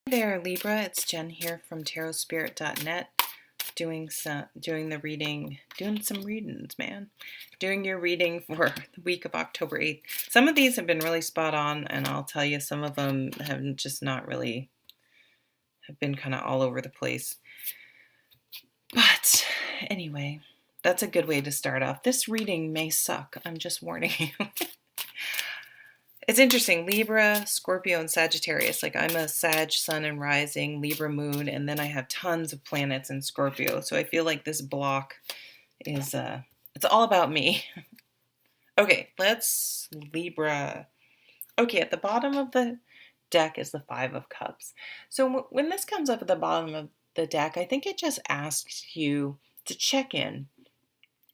Hey there, Libra. It's Jen here from tarotspirit.net, doing some readings, man. Doing your reading for the week of October 8th. Some of these have been really spot on, and I'll tell you, some of them have just not really, have been kind of all over the place. But anyway, that's a good way to start off. This reading may suck. I'm just warning you. It's interesting, Libra, Scorpio, and Sagittarius. Like, I'm a Sag sun and rising, Libra moon, and then I have tons of planets in Scorpio. So I feel like this block is, it's all about me. Okay, let's Libra. Okay, at the bottom of the deck is the Five of Cups. So when this comes up at the bottom of the deck, I think it just asks you to check in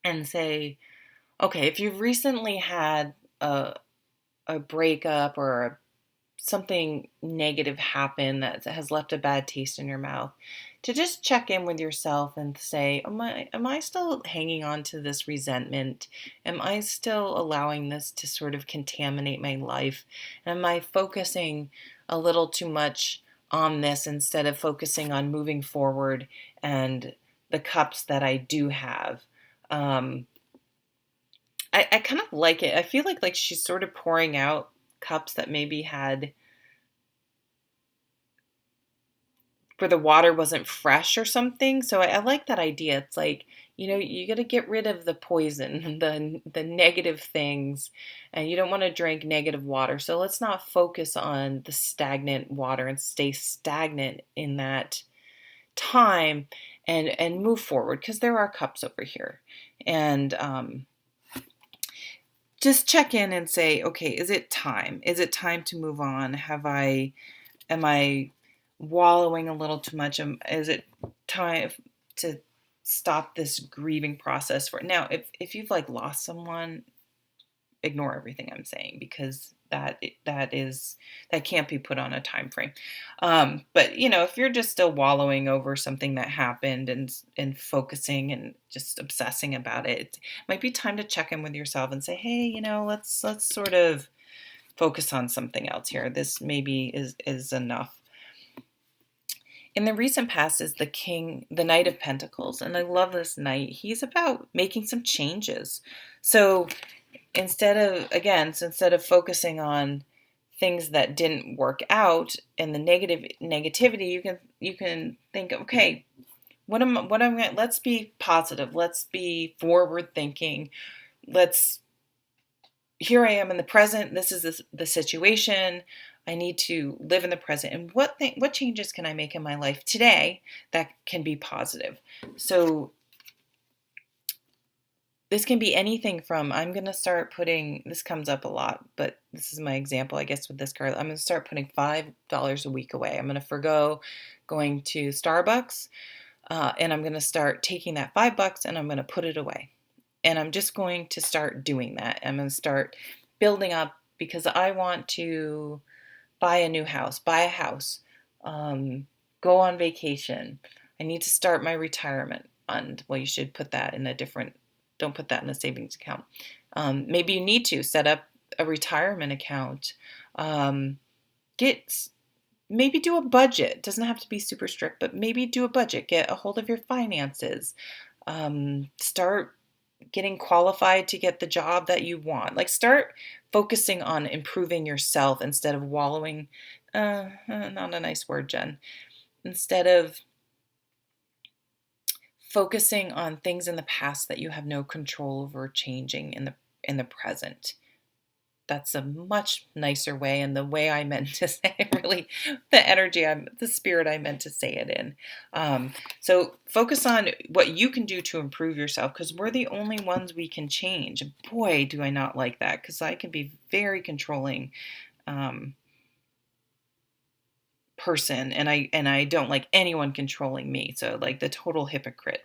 and say, okay, if you've recently had a breakup or something negative happen that has left a bad taste in your mouth, to just check in with yourself and say, am I still hanging on to this resentment? Am I still allowing this to sort of contaminate my life? Am I focusing a little too much on this instead of focusing on moving forward and the cups that I do have? I kind of like it. I feel like she's sort of pouring out cups that maybe had, where the water wasn't fresh or something. So I like that idea. It's like, you got to get rid of the poison, the negative things, and you don't want to drink negative water. So let's not focus on the stagnant water and stay stagnant in that time and move forward, because there are cups over here. And just check in and say, okay, is it time? Is it time to move on? Am I wallowing a little too much? Is it time to stop this grieving process for now? If you've lost someone, ignore everything I'm saying, because that can't be put on a time frame. But if you're just still wallowing over something that happened and focusing and just obsessing about it, it might be time to check in with yourself and say, hey, let's sort of focus on something else here. This maybe is enough. In the recent past is the Knight of Pentacles, and I love this knight. He's about making some changes. So instead of focusing on things that didn't work out and the negativity, you can think, okay, let's be positive. Let's be forward thinking. Here I am in the present. This is the situation. I need to live in the present. And what changes can I make in my life today that can be positive? So this can be anything from, I'm going to start putting, this comes up a lot, but this is my example, I guess, with this card. I'm going to start putting $5 a week away. I'm going to forgo going to Starbucks, and I'm going to start taking that $5 and I'm going to put it away. And I'm just going to start doing that. I'm going to start building up, because I want to buy a house, go on vacation. I need to start my retirement fund. Well, you should put that in don't put that in a savings account. Maybe you need to set up a retirement account. Maybe do a budget. It doesn't have to be super strict, but maybe do a budget. Get a hold of your finances. Start getting qualified to get the job that you want. Start focusing on improving yourself instead of wallowing. Not a nice word, Jen. Instead of focusing on things in the past that you have no control over changing in the present. That's a much nicer way, and the way I meant to say it, really, the spirit I meant to say it in. So focus on what you can do to improve yourself, because we're the only ones we can change. Boy, do I not like that, because I can be very controlling person, and I don't like anyone controlling me. So the total hypocrite.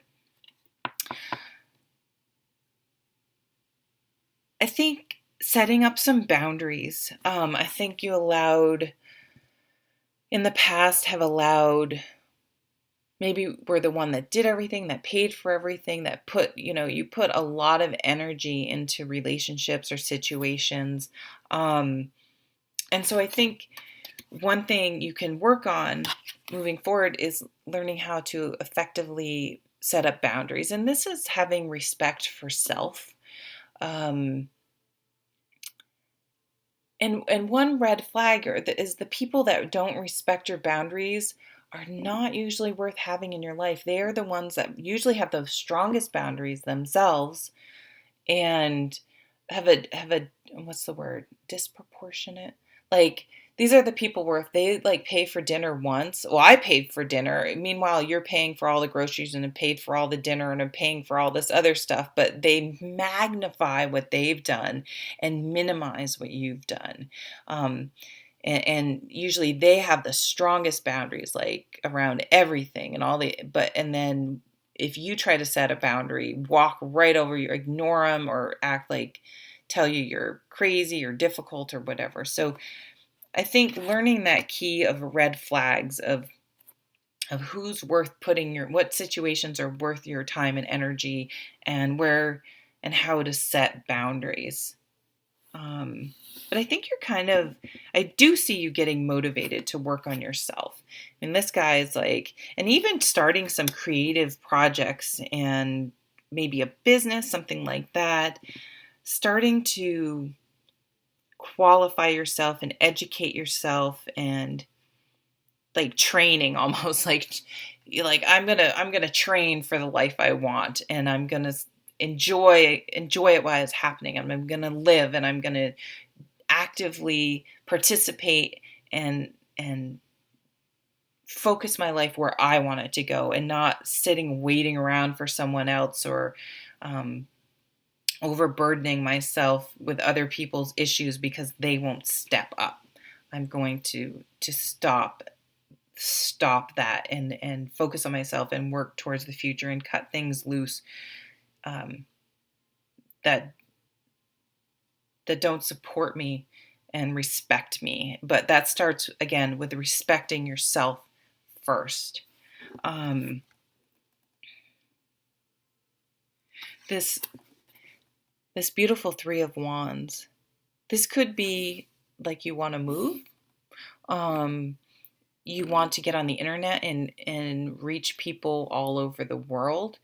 I think setting up some boundaries. I think you in the past have allowed, maybe we're the one that did everything, that paid for everything, that you put a lot of energy into relationships or situations. And so I think one thing you can work on moving forward is learning how to effectively set up boundaries. And this is having respect for self. Um, and one red flag is the people that don't respect your boundaries are not usually worth having in your life. They are the ones that usually have the strongest boundaries themselves and have a what's the word? Disproportionate. Like these are the people where if they like pay for dinner once, well, I paid for dinner. Meanwhile, you're paying for all the groceries and have paid for all the dinner and are paying for all this other stuff, but they magnify what they've done and minimize what you've done. Um, and usually they have the strongest boundaries like around everything and all the and then if you try to set a boundary, walk right over you, ignore them, or act like tell you you're crazy or difficult or whatever. So I think learning that key of red flags of who's worth putting what situations are worth your time and energy, and where and how to set boundaries. But I think I do see you getting motivated to work on yourself. And this guy is like, and even starting some creative projects and maybe a business, something like that, starting to qualify yourself and educate yourself and like training almost like I'm gonna train for the life I want, and I'm gonna enjoy it while it's happening. I'm gonna live, and I'm gonna actively participate and focus my life where I want it to go, and not sitting waiting around for someone else, or um, overburdening myself with other people's issues because they won't step up. I'm going to stop that and focus on myself and work towards the future and cut things loose um, that that don't support me and respect me. But that starts again with respecting yourself first. Um, this this beautiful Three of Wands. This could be like you want to move. Um, you want to get on the internet and reach people all over the world.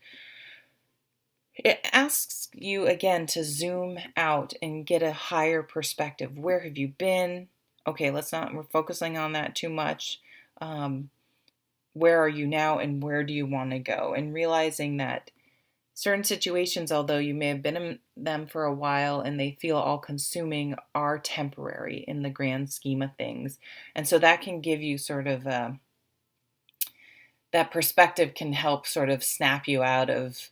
It asks you again to zoom out and get a higher perspective. Where have you been? Okay, we're focusing on that too much. Um, where are you now and where do you want to go? And realizing that certain situations, although you may have been in them for a while and they feel all consuming, are temporary in the grand scheme of things. And so that can give you sort of that perspective can help sort of snap you out of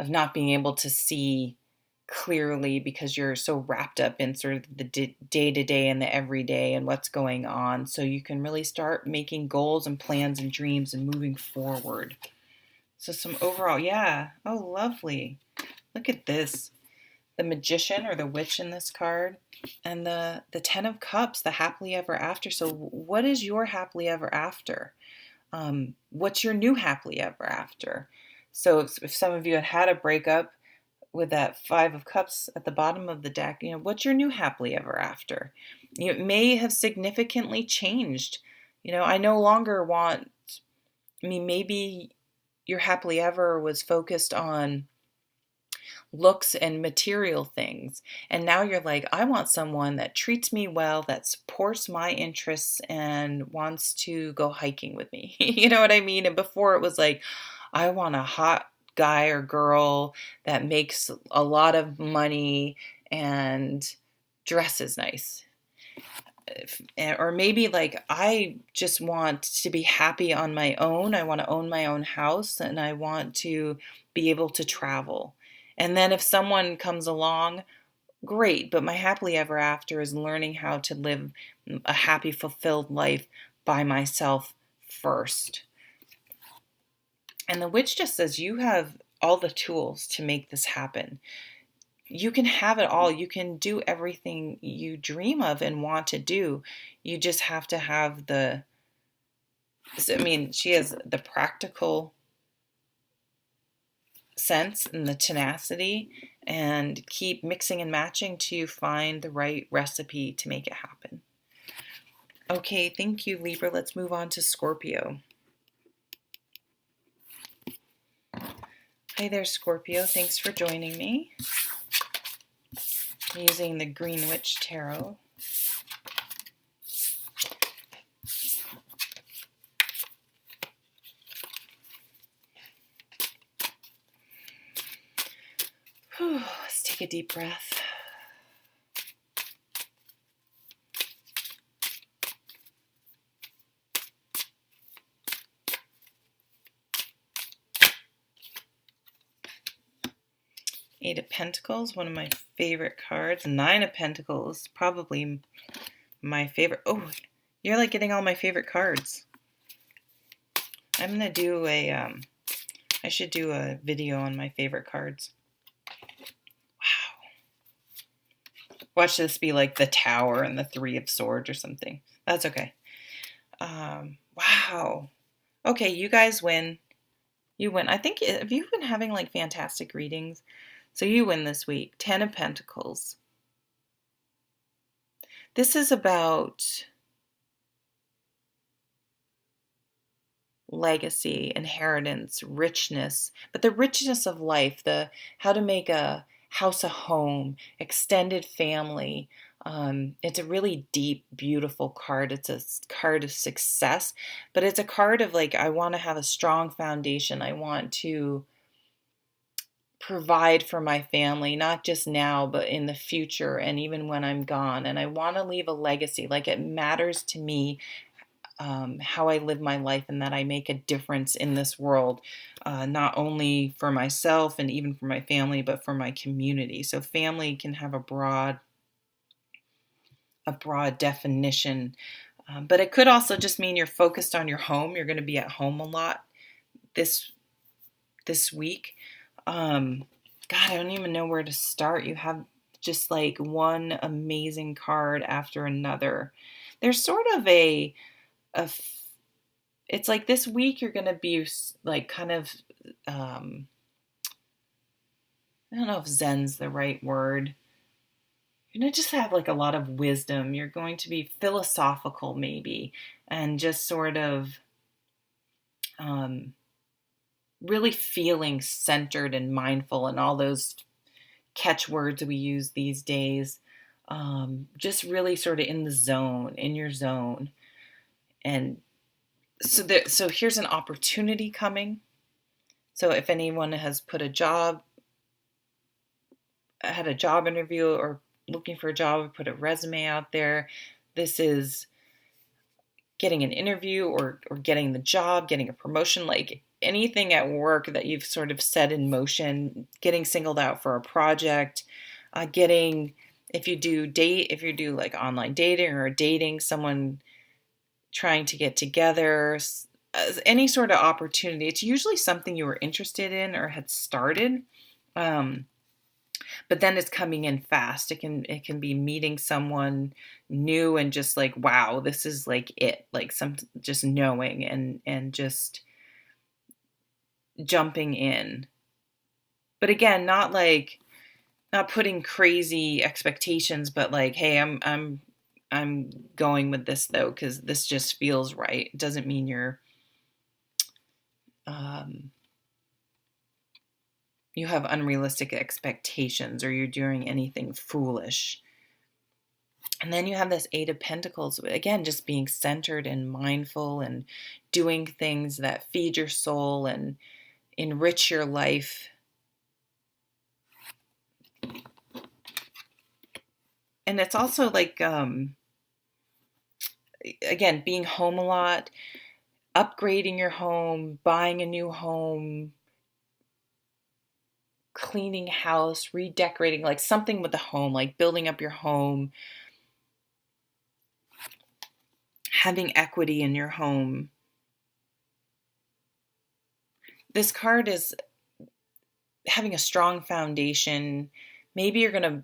not being able to see clearly because you're so wrapped up in sort of the day to day and the everyday and what's going on. So you can really start making goals and plans and dreams and moving forward. So some overall, yeah. Oh, lovely. Look at this. The Magician or the Witch in this card, and the Ten of Cups, the happily ever after. So what is your happily ever after? What's your new happily ever after? So if some of you had a breakup with that Five of Cups at the bottom of the deck, what's your new happily ever after? It may have significantly changed. I no longer want, maybe your happily ever was focused on looks and material things. And now you're like, I want someone that treats me well, that supports my interests and wants to go hiking with me. You know what I mean? And before it was like, I want a hot guy or girl that makes a lot of money and dresses nice. Or maybe like, I just want to be happy on my own. I want to own my own house and I want to be able to travel. And then if someone comes along, great. But my happily ever after is learning how to live a happy, fulfilled life by myself first. And the Witch just says you have all the tools to make this happen. You can have it all. You can do everything you dream of and want to do. You just have to have she has the practical sense and the tenacity, and keep mixing and matching to find the right recipe to make it happen. Okay, thank you, Libra. Let's move on to Scorpio. Hi there, Scorpio. Thanks for joining me. I'm using the Green Witch Tarot. Whew, let's take a deep breath. Eight of Pentacles, one of my favorite cards. Nine of Pentacles, probably my favorite. Oh, you're like getting all my favorite cards. I'm gonna do a, I should do a video on my favorite cards. Wow. Watch this be like the Tower and the Three of Swords or something. That's okay. Wow. Okay, you guys win. You win. I think, have you been having like fantastic readings? So you win this week. 10 of Pentacles. This is about legacy, inheritance, richness, but the richness of life, the how to make a house a home, extended family. It's a really deep, beautiful card. It's a card of success, but it's a card of like, I want to have a strong foundation. I want to provide for my family, not just now, but in the future and even when I'm gone. And I want to leave a legacy. Like it matters to me how I live my life and that I make a difference in this world, not only for myself and even for my family, but for my community. So family can have a broad definition, but it could also just mean you're focused on your home. You're going to be at home a lot this week. God, I don't even know where to start. You have just like one amazing card after another. There's sort of it's like this week you're going to be like kind of, I don't know if Zen's the right word. You're going to just have like a lot of wisdom. You're going to be philosophical maybe, and just sort of really feeling centered and mindful, and all those catchwords we use these days. Just really sort of in the zone, in your zone. And so here's an opportunity coming. So if anyone has had a job interview or looking for a job or put a resume out there, this is getting an interview or getting the job, getting a promotion, like anything at work that you've sort of set in motion, getting singled out for a project, if you do like online dating or dating someone, trying to get together, any sort of opportunity. It's usually something you were interested in or had started, but then it's coming in fast. It can be meeting someone new and just like, wow, this is like it, like some just knowing and just jumping in. But again, not putting crazy expectations, but like, hey, I'm going with this though, because this just feels right. It doesn't mean you have unrealistic expectations or you're doing anything foolish. And then you have this Eight of Pentacles, again, just being centered and mindful and doing things that feed your soul and enrich your life. And it's also like, again, being home a lot, upgrading your home, buying a new home, cleaning house, redecorating, like something with the home, like building up your home, having equity in your home. This card is having a strong foundation. Maybe you're going to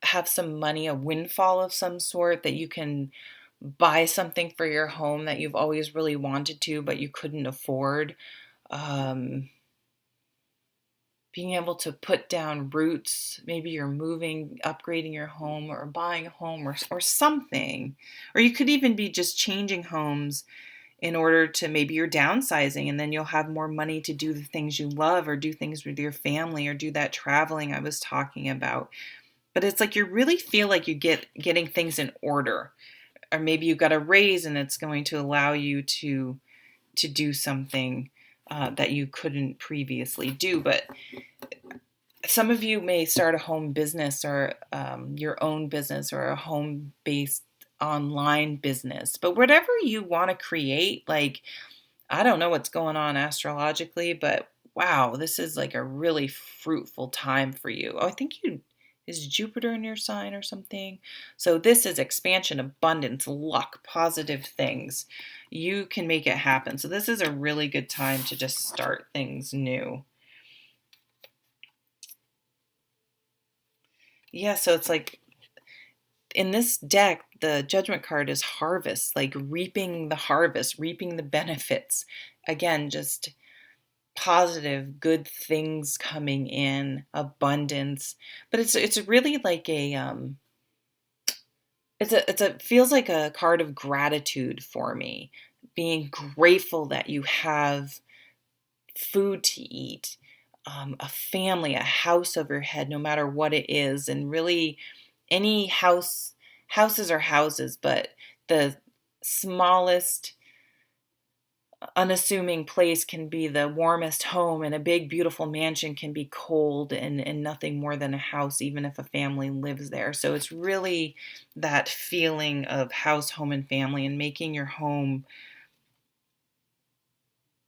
have some money, a windfall of some sort, that you can buy something for your home that you've always really wanted to, but you couldn't afford. being able to put down roots. Maybe you're moving, upgrading your home, or buying a home, or something. Or you could even be just changing homes in order to, maybe you're downsizing, and then you'll have more money to do the things you love, or do things with your family, or do that traveling I was talking about. But it's like you really feel like you getting things in order. Or maybe you got a raise and it's going to allow you to do something that you couldn't previously do. But some of you may start a home business, or your own business, or a home-based online business. But whatever you want to create, like, I don't know what's going on astrologically, but wow, this is like a really fruitful time for you. Oh, I think is Jupiter in your sign or something? So this is expansion, abundance, luck, positive things. You can make it happen. So this is a really good time to just start things new. Yeah, so it's like in this deck, the Judgment card is harvest, like reaping the harvest, reaping the benefits. Again, just positive, good things coming in, abundance. But it's really like it feels like a card of gratitude for me, being grateful that you have food to eat, a family, a house over your head, no matter what it is. And really, any houses are houses, but the smallest unassuming place can be the warmest home, and a big beautiful mansion can be cold and nothing more than a house, even if a family lives there. So it's really that feeling of house, home, and family, and making your home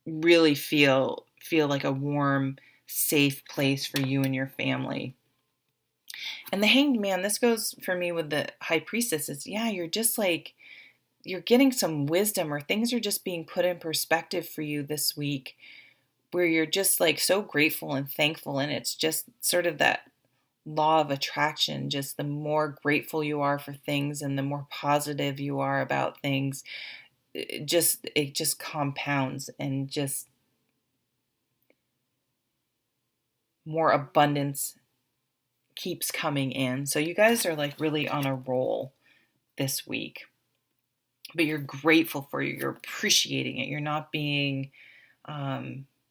really feel like a warm, safe place for you and your family. And the Hanged Man, this goes for me with the High Priestess, is yeah, you're just like, you're getting some wisdom, or things are just being put in perspective for you this week, where you're just like so grateful and thankful. And it's just sort of that law of attraction. Just the more grateful you are for things, and the more positive you are about things, it just compounds, and just more abundance keeps coming in. So you guys are like really on a roll this week. But you're grateful for it. You're appreciating it. You're not being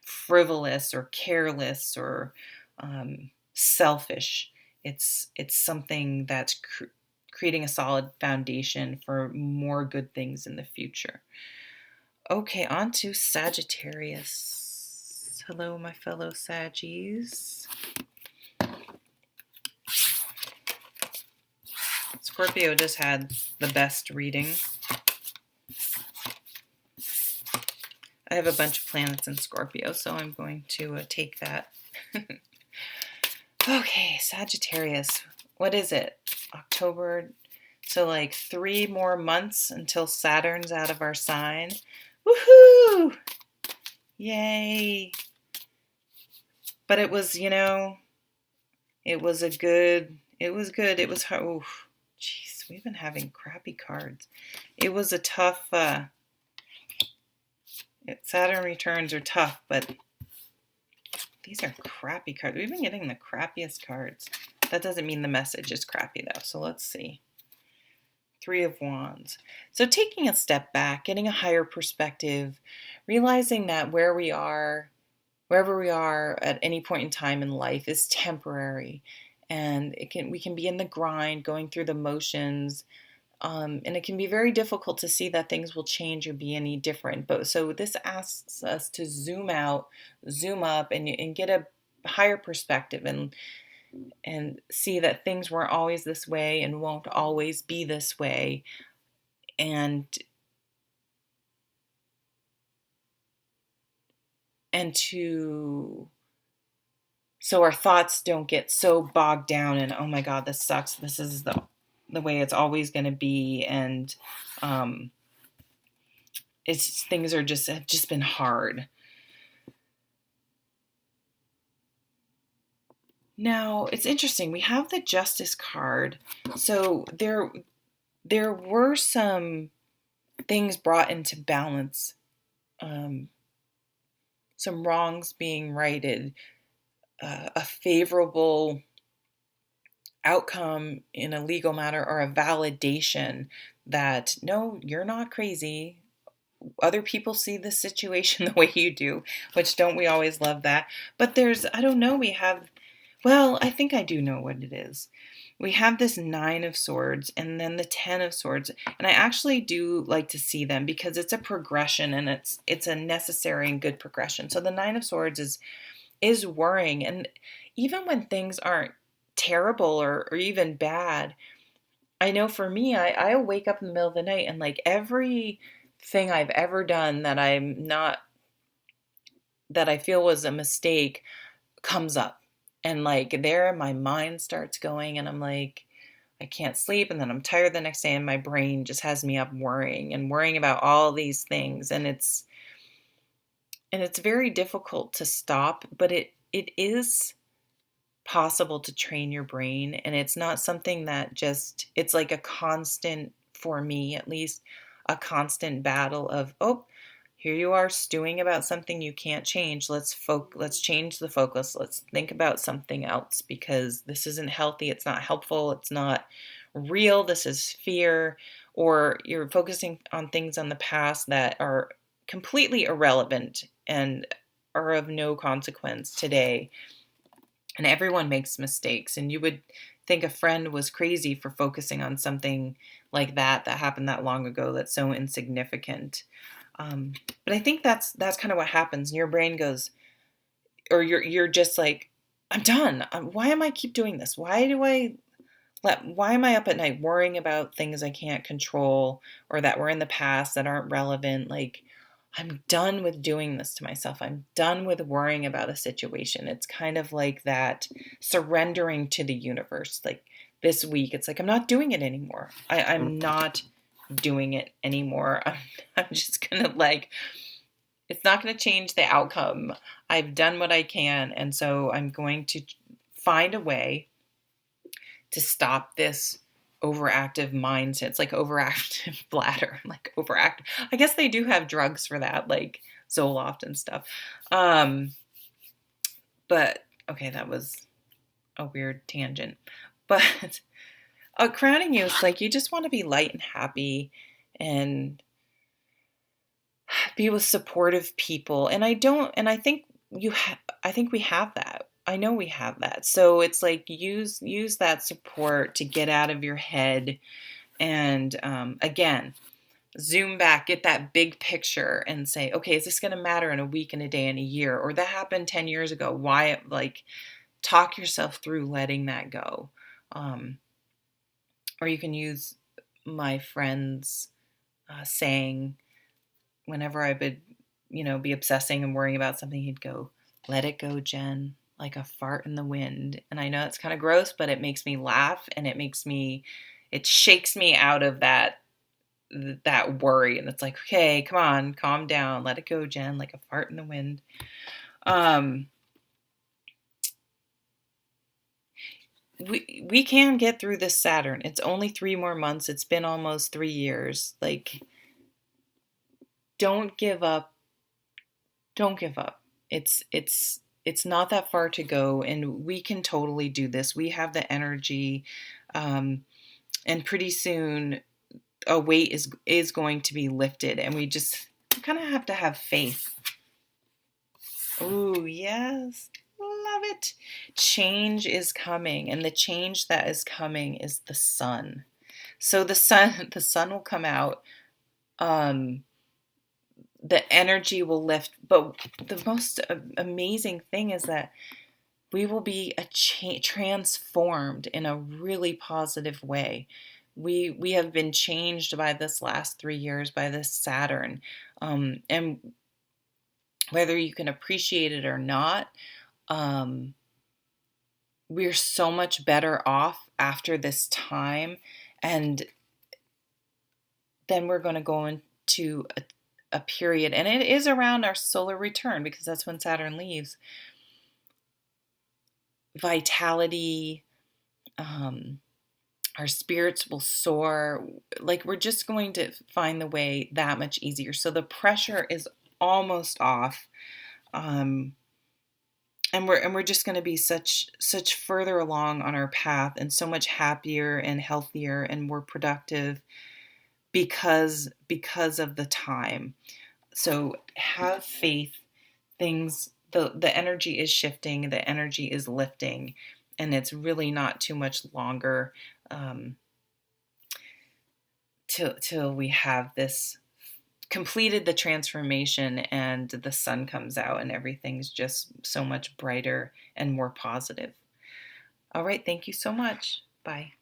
frivolous or careless or selfish. It's something that's creating a solid foundation for more good things in the future. Okay, on to Sagittarius. Hello, my fellow Saggies. Scorpio just had the best reading. I have a bunch of planets in Scorpio, so I'm going to take that. Okay, Sagittarius. What is it? October. So like 3 more months until Saturn's out of our sign. Woohoo! Yay! But it was, it was good. It was hard. Oof. Jeez, we've been having crappy cards. It was a tough, Saturn returns are tough, but these are crappy cards. We've been getting the crappiest cards. That doesn't mean the message is crappy, though. So let's see. 3 of Wands. So taking a step back, getting a higher perspective, realizing that wherever we are at any point in time in life is temporary. And we can be in the grind, going through the motions, and it can be very difficult to see that things will change or be any different. But so this asks us to zoom out, zoom up, and get a higher perspective, and see that things weren't always this way and won't always be this way. And so our thoughts don't get so bogged down and, oh my God, this sucks. This is the way it's always going to be. And things have just been hard. Now, it's interesting. We have the Justice card. So there were some things brought into balance, some wrongs being righted, a favorable outcome in a legal matter, or a validation that no, you're not crazy. Other people see the situation the way you do, which don't we always love that? But I don't know, well, I think I do know what it is. We have this Nine of Swords and then the Ten of Swords, and I actually do like to see them because it's a progression, and it's a necessary and good progression. So the Nine of Swords is worrying, and even when things aren't terrible or even bad, I know for me, I wake up in the middle of the night and like everything I've ever done that I feel was a mistake comes up. And like there, my mind starts going, and I'm like, I can't sleep. And then I'm tired the next day, and my brain just has me up worrying about all these things. And it's very difficult to stop, but it is possible to train your brain, and it's not something that it's like a constant, for me at least, a constant battle of, oh, here you are stewing about something you can't change. Let's change the focus. Let's think about something else, because this isn't healthy, it's not helpful, it's not real, this is fear. Or you're focusing on things on the past that are completely irrelevant and are of no consequence today. And everyone makes mistakes, and you would think a friend was crazy for focusing on something like that happened that long ago, that's so insignificant. But I think that's kind of what happens. And your brain goes, or you're just like, I'm done. Why am I keep doing this? Why am I up at night worrying about things I can't control, or that were in the past that aren't relevant? Like, I'm done with doing this to myself. I'm done with worrying about a situation. It's kind of like that surrendering to the universe. Like this week, it's like, I'm not doing it anymore. I'm not doing it anymore. I'm just going to it's not going to change the outcome. I've done what I can. And so I'm going to find a way to stop this overactive mindset. It's like overactive bladder, like overactive. I guess they do have drugs for that, like Zoloft and stuff. But okay, that was a weird tangent. But crowning you is like, you just want to be light and happy and be with supportive people. And I think I think we have that. I know we have that. So it's like, use that support to get out of your head. And again, zoom back, get that big picture and say, okay, is this going to matter in a week and a day and a year? Or that happened 10 years ago. Why, talk yourself through letting that go. Or you can use my friend's saying, whenever I would, be obsessing and worrying about something, he'd go, let it go, Jen, like a fart in the wind. And I know it's kind of gross, but it makes me laugh, and it shakes me out of that worry. And it's like, okay, come on, calm down, let it go, Jen, like a fart in the wind. We can get through this Saturn. It's only 3 more months. It's been almost 3 years. Like, don't give up. Don't give up. It's not that far to go, and we can totally do this. We have the energy, and pretty soon a weight is going to be lifted, and we just kind of have to have faith. Ooh, yes. Love it. Change is coming, and the change that is coming is the sun. So the sun will come out. The energy will lift, but the most amazing thing is that we will be transformed in a really positive way. We have been changed by this last 3 years, by this Saturn, and whether you can appreciate it or not, we're so much better off after this time, and then we're going to go into a period, and it is around our solar return, because that's when Saturn leaves. Vitality, our spirits will soar. Like, we're just going to find the way that much easier. So the pressure is almost off. we're just going to be such further along on our path, and so much happier and healthier and more productive because of the time. So have faith. Things, the energy is shifting, the energy is lifting, and it's really not too much longer till we have this completed the transformation and the sun comes out and everything's just so much brighter and more positive. All right, thank you so much. Bye.